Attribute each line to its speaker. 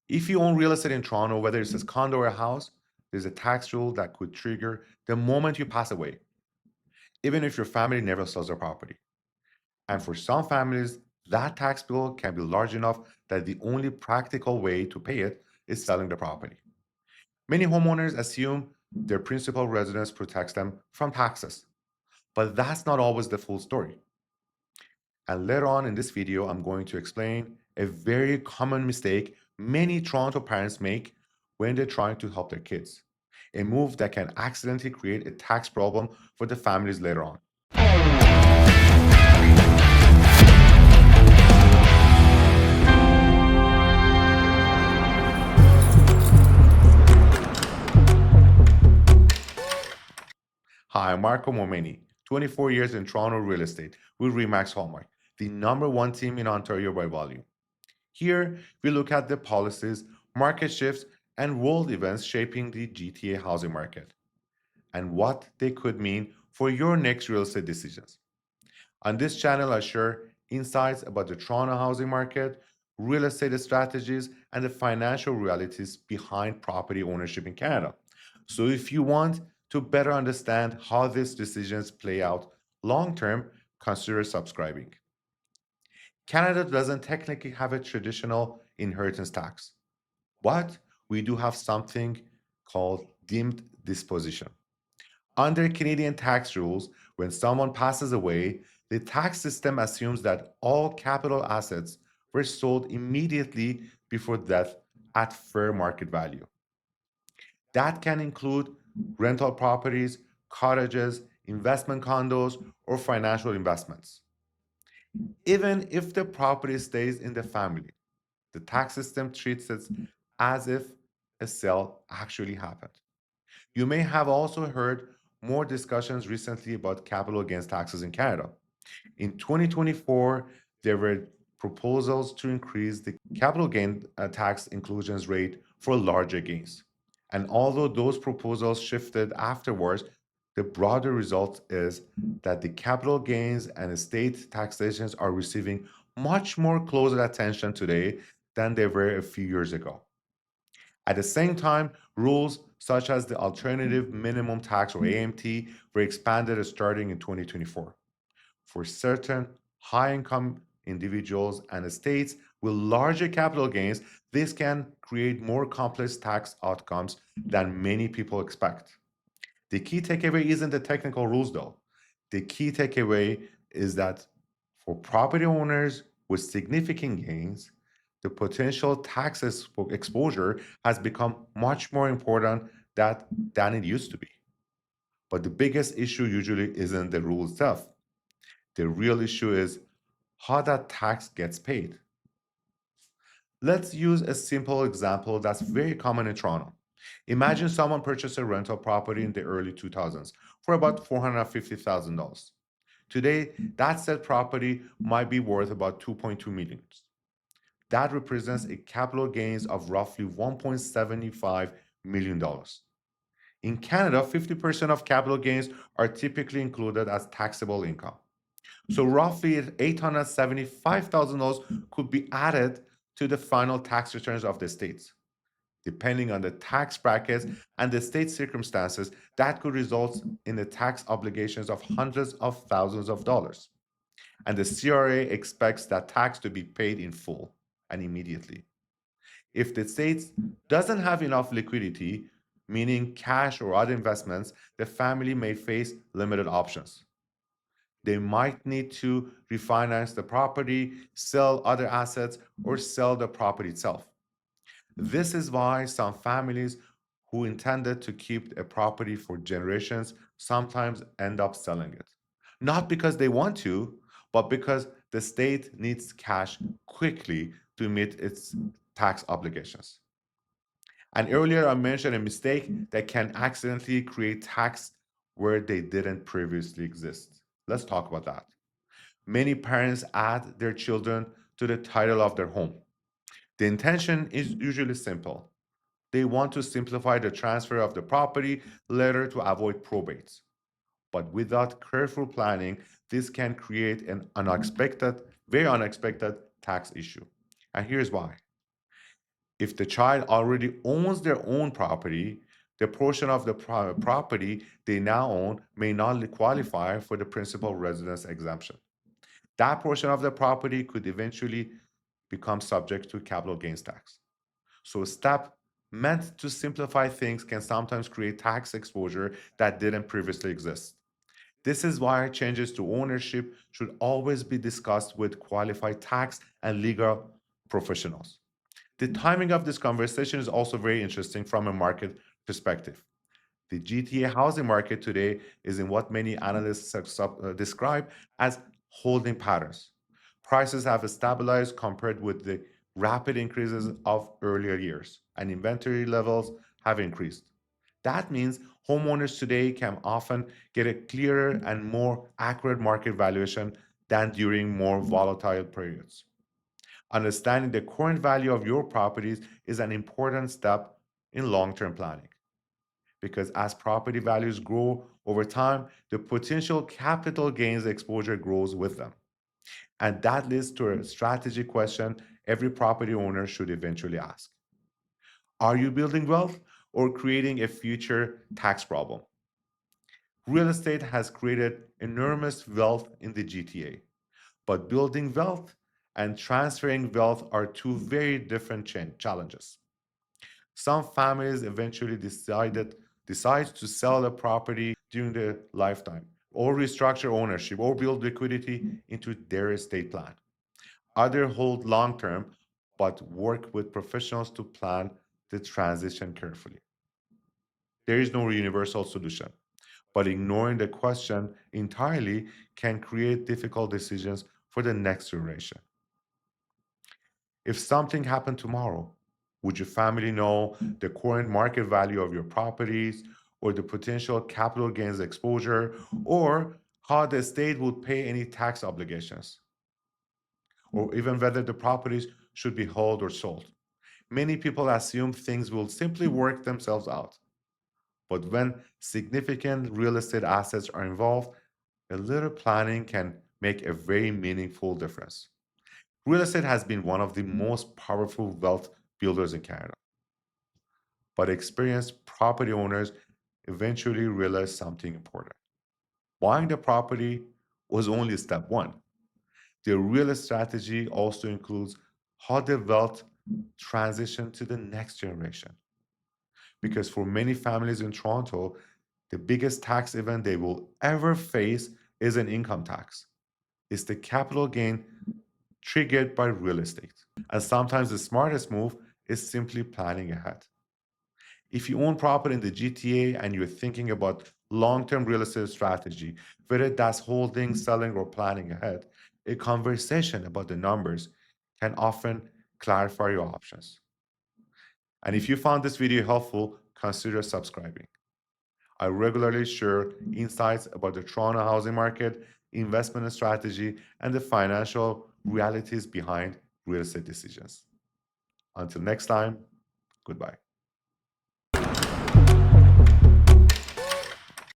Speaker 1: If you own real estate in Toronto, whether it's a condo or a house, there's a tax rule that could trigger the moment you pass away, even if your family never sells their property. And for some families, that tax bill can be large enough that the only practical way to pay it is selling the property. Many homeowners assume their principal residence protects them from taxes, but that's not always the full story. And later on in this video, I'm going to explain a very common mistake many Toronto parents make when they're trying to help their kids, a move that can accidentally create a tax problem for the families later on. Hi, I'm Marco Momeni, 24 years in Toronto real estate with Remax Hallmark, the number one team in Ontario by volume. Here, we look at the policies, market shifts, and world events shaping the GTA housing market and what they could mean for your next real estate decisions. On this channel, I share insights about the Toronto housing market, real estate strategies, and the financial realities behind property ownership in Canada. So, if you want to better understand how these decisions play out long term, consider subscribing. Canada doesn't technically have a traditional inheritance tax, but we do have something called deemed disposition. Under Canadian tax rules, when someone passes away, the tax system assumes that all capital assets were sold immediately before death at fair market value. That can include rental properties, cottages, investment condos, or financial investments. Even if the property stays in the family, the tax system treats it as if a sale actually happened. You may have also heard more discussions recently about capital gains taxes in Canada. In 2024, there were proposals to increase the capital gain tax inclusions rate for larger gains. And although those proposals shifted afterwards, the broader result is that the capital gains and estate taxations are receiving much more closer attention today than they were a few years ago. At the same time, rules such as the Alternative Minimum Tax or AMT were expanded starting in 2024. For certain high income individuals and estates with larger capital gains, this can create more complex tax outcomes than many people expect. The key takeaway isn't the technical rules, though. The key takeaway is that for property owners with significant gains, the potential tax exposure has become much more important than it used to be. But the biggest issue usually isn't the rule itself. The real issue is how that tax gets paid. Let's use a simple example that's very common in Toronto. Imagine someone purchased a rental property in the early 2000s for about $450,000. Today, that said property might be worth about 2.2 million. That represents a capital gains of roughly $1.75 million. In Canada, 50% of capital gains are typically included as taxable income. So roughly $875,000 could be added to the final tax returns of the states. Depending on the tax brackets and the state circumstances, that could result in the tax obligations of hundreds of thousands of dollars. And the CRA expects that tax to be paid in full and immediately. If the state doesn't have enough liquidity, meaning cash or other investments, the family may face limited options. They might need to refinance the property, sell other assets, or sell the property itself. This is why some families who intended to keep a property for generations sometimes end up selling it. Not because they want to, but because the state needs cash quickly to meet its tax obligations. And earlier I mentioned a mistake that can accidentally create tax where they didn't previously exist. Let's talk about that. Many parents add their children to the title of their home. The intention is usually simple. They want to simplify the transfer of the property later to avoid probates. But without careful planning, this can create an unexpected, very unexpected tax issue. And here's why. If the child already owns their own property, the portion of the property they now own may not qualify for the principal residence exemption. That portion of the property could eventually become subject to capital gains tax. So, a step meant to simplify things can sometimes create tax exposure that didn't previously exist. This is why changes to ownership should always be discussed with qualified tax and legal professionals. The timing of this conversation is also very interesting from a market perspective. The GTA housing market today is in what many analysts describe as holding patterns. Prices have stabilized compared with the rapid increases of earlier years, and inventory levels have increased. That means homeowners today can often get a clearer and more accurate market valuation than during more volatile periods. Understanding the current value of your properties is an important step in long term planning because as property values grow over time, the potential capital gains exposure grows with them. And that leads to a strategy question every property owner should eventually ask. Are you building wealth or creating a future tax problem? Real estate has created enormous wealth in the GTA, but building wealth and transferring wealth are two very different challenges. Some families eventually decides to sell a property during their lifetime, or restructure ownership, or build liquidity into their estate plan. Others hold long term, but work with professionals to plan the transition carefully. There is no universal solution, but ignoring the question entirely can create difficult decisions for the next generation. If something happened tomorrow, would your family know the current market value of your properties or the potential capital gains exposure or how the state would pay any tax obligations or even whether the properties should be held or sold? Many people assume things will simply work themselves out. But when significant real estate assets are involved, a little planning can make a very meaningful difference. Real estate has been one of the most powerful wealth builders in Canada, but experienced property owners eventually realize something important. Buying the property was only step one. The real strategy also includes how the wealth transition to the next generation. Because for many families in Toronto, the biggest tax event they will ever face is an income tax. It's the capital gain triggered by real estate. And sometimes the smartest move is simply planning ahead. If you own property in the GTA and you're thinking about long-term real estate strategy, whether that's holding, selling, or planning ahead, a conversation about the numbers can often clarify your options. And if you found this video helpful, consider subscribing. I regularly share insights about the Toronto housing market, investment strategy, and the financial realities behind real estate decisions. Until next time, goodbye.